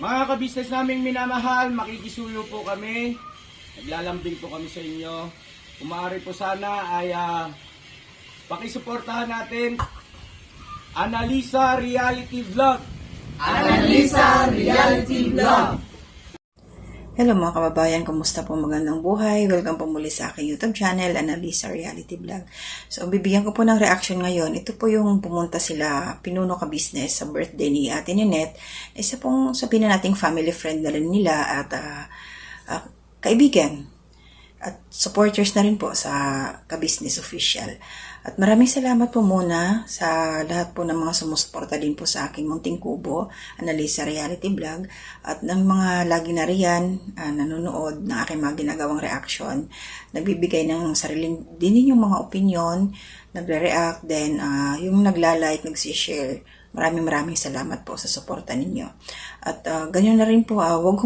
Mga kabisnes naming minamahal, makikisuyo po kami. Naglalambing po kami sa inyo. Kung maaari po sana ay pakisuportahan natin Analisa Reality Vlog. Analisa Reality Vlog. Hello mga kababayan, kumusta po, magandang buhay? Welcome po muli sa aking YouTube channel, Analisa Reality Vlog. So, bibigyan ko po ng reaction ngayon. Ito po yung pumunta sila, Pinuno Ka Business, sa birthday ni Ate Ninette. Isa pong sabihin na nating family friend na rin nila at kaibigan. At supporters na rin po sa Ka-Business Official. At maraming salamat po muna sa lahat po ng mga sumusuporta din po sa aking munting kubo, Analisa Reality Vlog, at ng mga lagi na riyan nanonood ng aking mga ginagawang reaction, nagbibigay ng sariling din ninyong mga opinion, nagre-react, then yung nagla-like, nagsishare. Maraming salamat po sa suporta ninyo. At ganyan na rin po, wag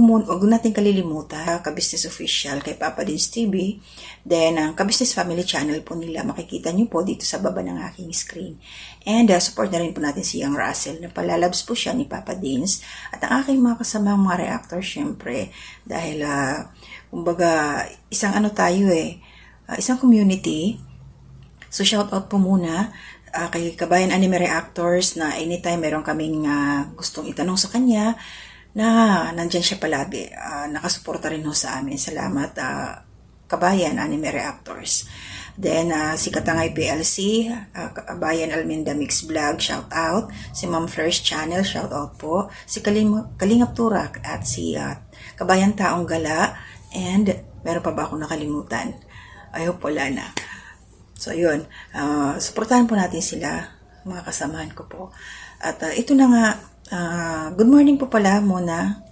natin kalilimutan, Ka-Business Official kay Papa Dins TV. Then, ang Ka-Business Family Channel po nila, makikita nyo po dito sa baba ng aking screen. And support na rin po natin si Young Russell, na palalabs po siya ni Papa Dins. At ang aking mga kasamang mga reactors, syempre, dahil, kumbaga, isang isang community. So, shout out po muna kay Kabayan Anime Reactors na anytime meron kaming gustong itanong sa kanya na nandyan siya palagi. Nakasuporta rin ho sa amin. Salamat Kabayan Anime Reactors. Then si Katangay PLC, Kabayan Alminda Mix Vlog, shout out. Si Ma'am Flir's Channel, shout out po. Si Kalingap Turak at si Kabayan Taong Gala. And meron pa ba akong nakalimutan? I hope wala na. So, yun. Suportahan po natin sila, mga kasamahan ko po. At ito na nga, good morning po pala muna.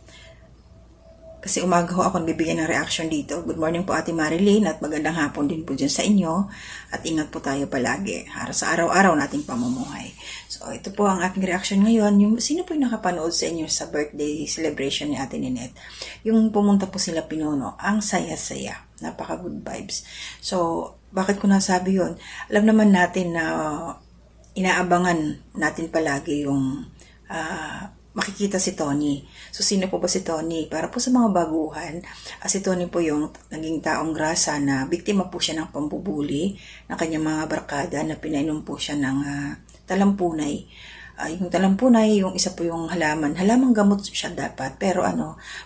Kasi umaga ho ako bibigyan ng reaction dito. Good morning po Ate Marilyn at magandang hapon din po dyan sa inyo. At ingat po tayo palagi sa araw-araw nating pamumuhay. So, ito po ang aking reaction ngayon. Sino po yung nakapanood sa inyo sa birthday celebration ni Ate Ninette? Yung pumunta po sila Pinuno. Ang saya-saya. Napaka good vibes. So, bakit ko nasabi yun? Alam naman natin na inaabangan natin palagi yung makikita si Tony. So, sino po ba si Tony? Para po sa mga baguhan, si Tony po yung naging taong grasa na biktima po siya ng pambubuli ng kanyang mga barkada na pinainom po siya ng talampunay. Yung talampunay, yung isa po yung halamang gamot siya dapat, pero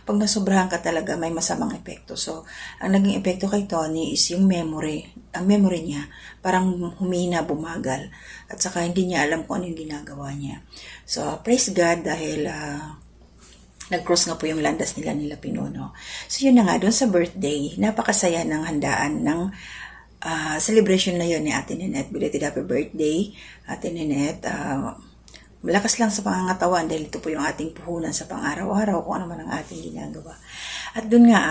pag nasobrahan ka talaga, may masamang epekto. So, ang naging epekto kay Tony is yung memory. Ang memory niya, parang humina, bumagal, at saka hindi niya alam kung ano yung ginagawa niya. So, praise God dahil nag-cross nga po yung landas nila Pinuno. So, yun na nga, doon sa birthday, napakasaya ng handaan ng celebration na yun ni Ate Ninette. Belated happy birthday, Ate Ninette. Malakas lang sa pangangatawan dahil ito po yung ating puhunan sa pang-araw-araw kung ano man ang ating ginagawa. At doon nga,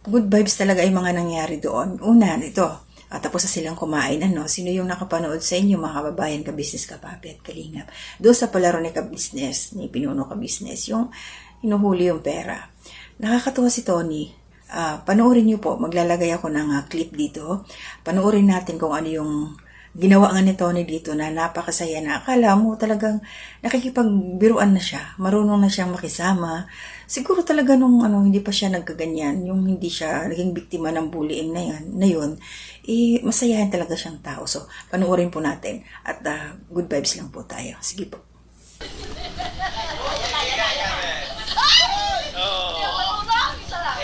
good vibes talaga ay mga nangyari doon. Una, ito, tapos na silang kumain. Sino yung nakapanood sa inyo, mga kababayan, Ka-Business, Kapapi at Kalingap? Doon sa palaro ni Ka-Business, ni Pinuno Ka-Business, yung hinuhuli yung pera. Nakakatuwa si Tony. Panoorin niyo po, maglalagay ako ng clip dito. Panoorin natin kung ano yung ginawa nga ni Tony dito na napakasaya na. Akala mo talagang nakikipagbiruan na siya. Marunong na siyang makisama. Siguro talaga nung hindi pa siya nagkaganyan, yung hindi siya naging biktima ng bullying na yun, masayahan talaga siyang tao. So, panoorin po natin. At good vibes lang po tayo. Sige po.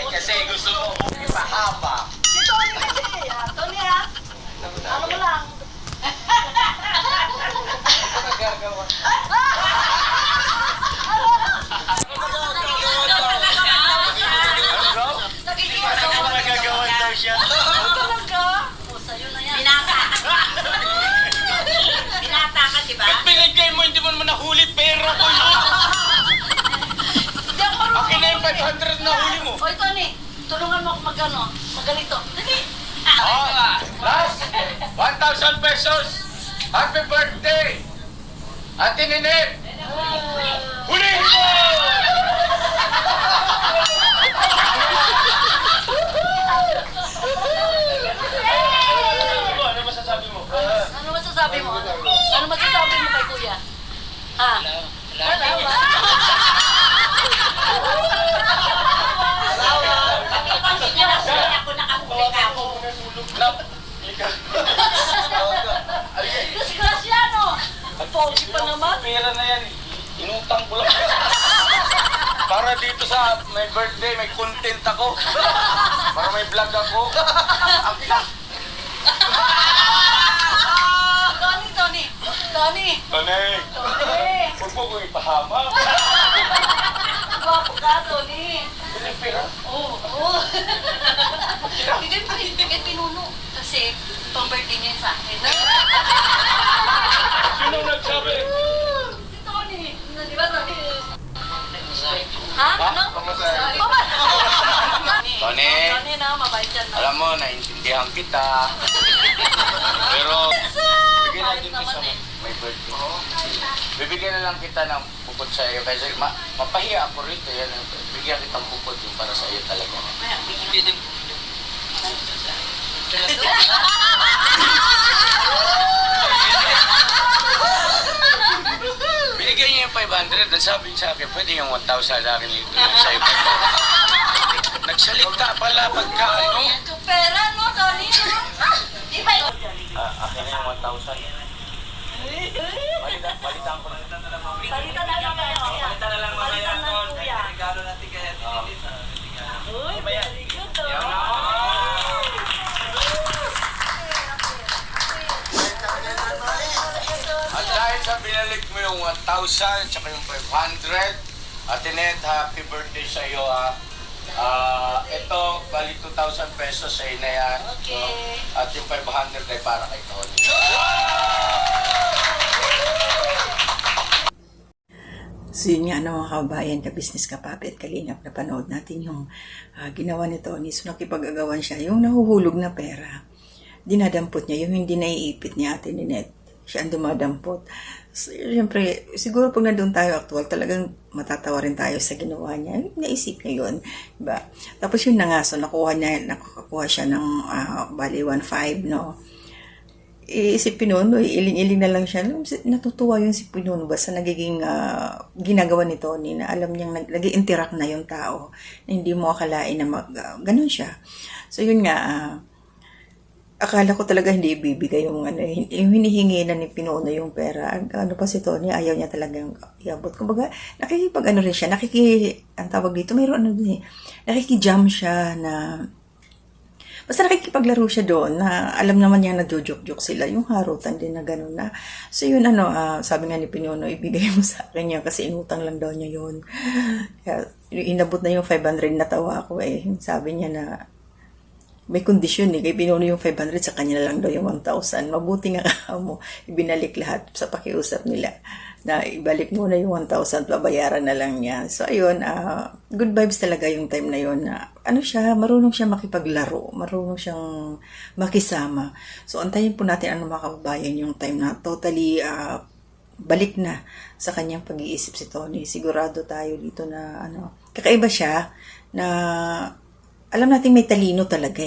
Kasi gusto mo ipahaba. Si Tony kasi, Tony ano mo lang. Nagagawa. Nagagawa daw siya. Binata ka, diba? Ba't binigay mo, hindi mo naman nahuli, pera ko yun. Hindi ako marunong. Akin na yung 500 na huli mo. Oy, Tony, tulungan mo ako magalito. Dali. Last, 1,000 pesos. Happy birthday, Ate Ninette. Hulihin mo! Ano masasabi mo? Ano masasabi mo? Ano masasabi mo kay Kuya? Hello. Lap, ikaw. Disgrasyano! Pogi pa naman. Pera na yan. Inutang ko lang. Para dito sa may birthday, may content ako. Para may vlog ako. Tony! Tanay, Tony! huwag mo ko ipahama. Gwapo ka, Tony! Hindi pera. Oo. Hindi pa rin kay Pinuno. Kasi, pang-birthday niya sa akin. Sino nagsabi? Si Tony! Di ba, Tony? Ha? Ano? Pamasahe. Tony. Tony na, mabait yan na. Alam mo, naintindihan kita. Pero, bigyan natin ito sa may birthday. Bibigyan na lang kita ng bukod sa iyo. Kasi mapahiya ako rito. Yan, bigyan kitang bukod yung para sa iyo talaga. Binigyan niya yung 500. Sabi niya sa akin, pwede yung 1,000 sa akin ito. Sa iyo. Nagsalita pala pagka ano. Pera, no, Tony? Di ba? Akin na yung 1,000. Balitan ko na. Salita na lang kayo. Kita na lang mamaya Balitan doon. ng kuya. Regalo natin kay Edith. Uy, very good, Tony. At dahil sa binalik mo yung 1,000 tsaka yung 500, Ate Net, happy birthday sa iyo ha. Ito, bali 2,000 pesos sa na yan. Okay. At yung 500 ay para kay Tony. So yun nga mga kabayan, ka-business ka-papi at kalingap na panood natin yung ginawa ni Tony. So nakipag-agawan siya, yung nahuhulog na pera. Dinadampot niya, yung hindi naiipit niya Ate Ninette. Siya ang dumadampot. So, siyempre, siguro pag nandun tayo actual, talagang matatawa rin tayo sa ginawa niya. Naisip niya yun. Diba? Tapos yun na nga, so nakakuha siya ng bali 1.5, no? Si Pinuno, iling-iling na lang siya. Natutuwa yun si Pinuno basta nagiging ginagawa ni Tony na alam niyang nag-interact na yung tao na hindi mo akalain na ganun siya. So yun nga, akala ko talaga hindi ibibigay yung yung hinihingi na ni Pinuno yung pera. Ano pa si Tony, ayaw niya talagang iabot. Kumbaga, rin siya, ang tawag dito, mayroon nakikijam siya na, basta nakikipaglaro siya doon na alam naman niya nagjo-joke sila. Yung harutan din na gano'n na. So yun sabi nga ni Pinuno, ibigay mo sa akin yan kasi inutang lang daw niya yun. Kaya, inabot na yung 500 na tawa ako Sabi niya na, may kondisyon kay Pinuno yung 500 sa kanya na lang daw yung 1,000. Mabuti nga mo, ibinalik lahat sa pakiusap nila na ibalik mo na yung 1,000, babayaran na lang niya. So ayun, good vibes talaga yung time na yun na marunong siya makipaglaro, marunong siyang makisama. So antayin po natin mga kababayan yung time na totally balik na sa kanyang pag-iisip si Tony. Sigurado tayo dito na kakaiba siya na alam natin may talino talaga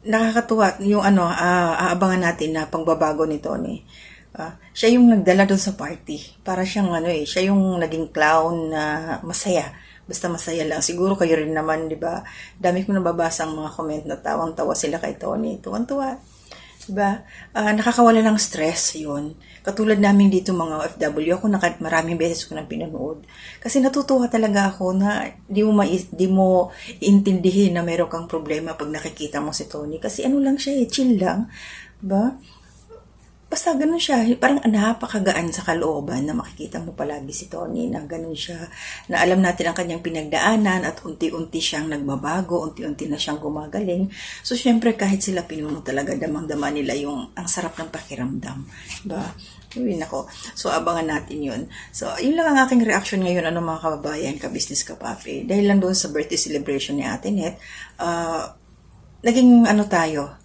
nakakatuwa yung aabangan natin na pagbabago ni Tony. Siya yung nagdala doon sa party. Para siyang siya yung naging clown na masaya. Basta masaya lang. Siguro kayo rin naman, di ba? Dami ko nababasa ang mga comment na tawang-tawa sila kay Tony. Tuwan-tuwa. Diba? Nakakawala ng stress yun. Katulad namin dito mga OFW, ako maraming beses ko nang pinanood. Kasi natutuwa talaga ako na di mo iintindihin na meron kang problema pag nakikita mo si Tony. Kasi lang siya chill lang. Diba? Basta ganun siya, parang napakagaan sa kalooban na makikita mo palagi si Tony na ganun siya, na alam natin ang kanyang pinagdaanan at unti-unti siyang nagbabago, unti-unti na siyang gumagaling. So syempre kahit sila Pinuno talaga damang-dama nila yung ang sarap ng pakiramdam. Diba? Yun ako. So abangan natin yun. So yun lang ang aking reaction ngayon mga kababayan, ka-business ka-papi. Dahil lang doon sa birthday celebration ni Ate Net, naging tayo,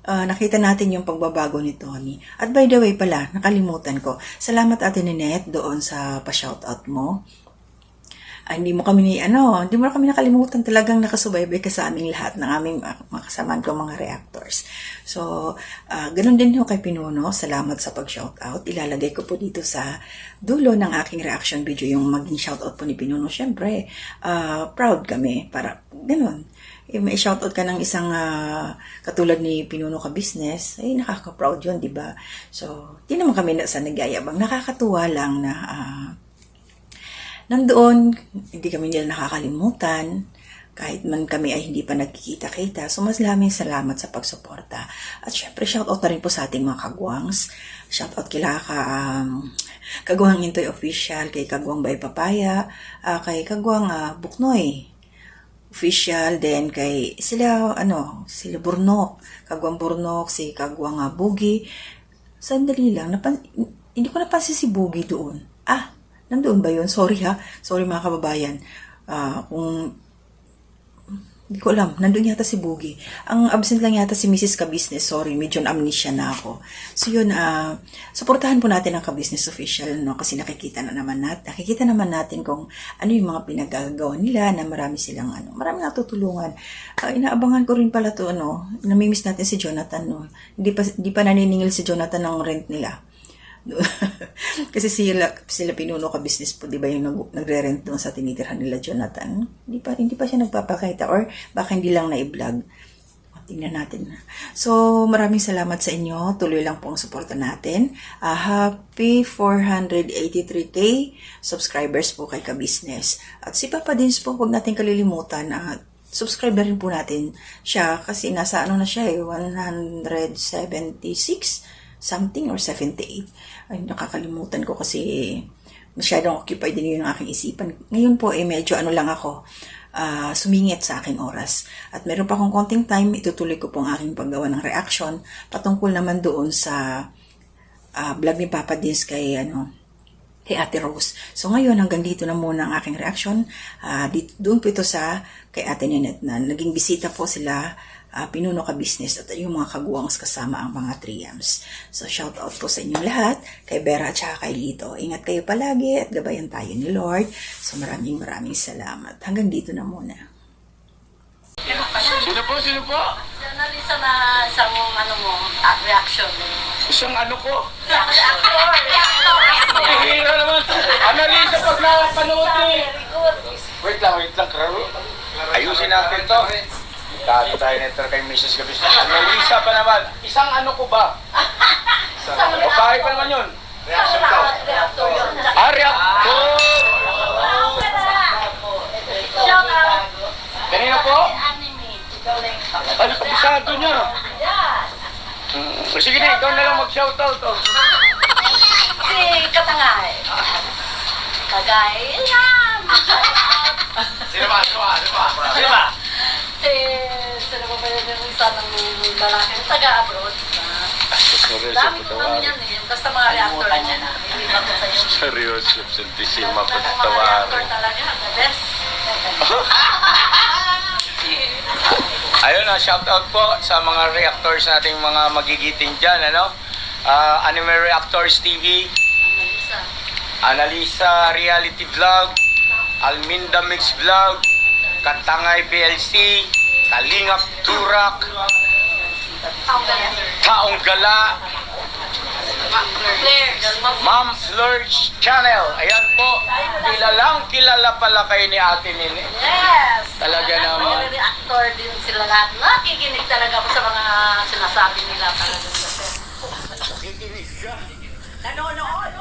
nakita natin yung pagbabago ni Tony. At by the way pala, nakalimutan ko. Salamat Ate Ninette doon sa pa-shoutout mo. Hindi mo kami nakalimutan, talagang nakasubaybay ka sa aming lahat ng aming mga kasamaan ko, mga reactors. So, ganun din kay Pinuno. Salamat sa pag-shoutout. Ilalagay ko po dito sa dulo ng aking reaction video yung maging shoutout po ni Pinuno. Siyempre, proud kami para ganun. may shoutout ka ng isang katulad ni Pinuno Ka Business, ay nakaka-proud yun, di ba? So, di naman kami sa nagyayabang. Nakakatuwa lang na nandoon, hindi kami nila nakakalimutan, kahit man kami ay hindi pa nagkikita-kita. So, mas maraming salamat sa pagsuporta. At syempre, shoutout na rin po sa ating mga kagwangs. Shoutout kila Kagwang Intoy Official, kay Kagwang Bay Papaya, kay Kagwang Buknoy Official, then kay sila Burnok, Kagwang Burnok, si Kagwang Bugi. Sandali lang, hindi ko napansin si Bugi doon. Nandoon ba yun? Sorry mga kababayan. Hindi ko alam, nandun yata si Bugi. Ang absent lang yata si Mrs. Ka-Business, sorry, medyo amnesia na ako. So yun, suportahan po natin ang Ka-Business Official, no? Kasi nakikita naman natin kung ano yung mga pinagagawa nila, na marami silang, marami natutulungan. Inaabangan ko rin pala to, namimiss natin si Jonathan, no? Hindi pa naniningil si Jonathan ng rent nila. Kasi sila Pinuno Ka Business po, di ba, yung nagre-rent doon sa tinitirhan nila Jonathan. Hindi pa siya nagpapakita, or baka hindi lang na-i-vlog. Tingnan natin. So, maraming salamat sa inyo. Tuloy lang po ang suporta natin. Happy 483K subscribers po kay Ka Business. At si Papa Dins po, huwag natin kalilimutan. Subscribe na rin po natin siya, kasi nasa na siya 176 something or 78. Ay, nakakalimutan ko kasi masyadong occupied din yung aking isipan. Ngayon po, medyo lang ako, sumingit sa aking oras. At meron pa akong konting time, itutuloy ko po ang aking paggawa ng reaction patungkol naman doon sa vlog ni Papa Dins kay Ate Rose. So ngayon, hanggang dito na muna ang aking reaction. Doon po ito kay Ate Ninette, na naging bisita po sila, Pinuno Ka Business, at yung mga kagwangs kasama ang mga triams. So, shout out po sa inyong lahat, kay Vera at saka kay Lito. Ingat kayo palagi at gabayan tayo ni Lord. So, maraming salamat. Hanggang dito na muna. Sino po? Si Annalisa na isang reaction. Isang ko? Reactor. Hihira naman. Annalisa, pag nakapanood Wait lang, Karol. Ayusin natin to. Dati tayo nito kay Mrs. Gabis. Annalisa pa naman. Isang ko ba? Babae pa naman yun. Reaction daw. Reactor yun. Reactor! Shout out. Kanina po? Anime. Kabisado niya. Sige na, ikaw na lang mag-shoutout. Si Katangay. Kagay lang. Sino ba? Sino ba yung isa ng lalaki taga-abroad? Dami ko naman yan basta mga reactor niya na. Hindi ba ko sa'yo? Seryoso, santisima, Mga reactor talaga, the best. Ayun, shoutout po sa mga reactors nating mga magigiting dyan, Anime Reactors TV, Annalisa Reality Vlog, Alminda Mix Vlog, Katangay PLC, Kalingap Turak, Taong Gala, Ma'am Flirge Channel. Ayan po, kilala pala kayo ni Ate Nini. Yes! Talaga naman. Mga reactor din sila lahat. Nakikinig talaga ako sa mga sinasabi nila. Talagang the best. Kikinig ka. Nanonood.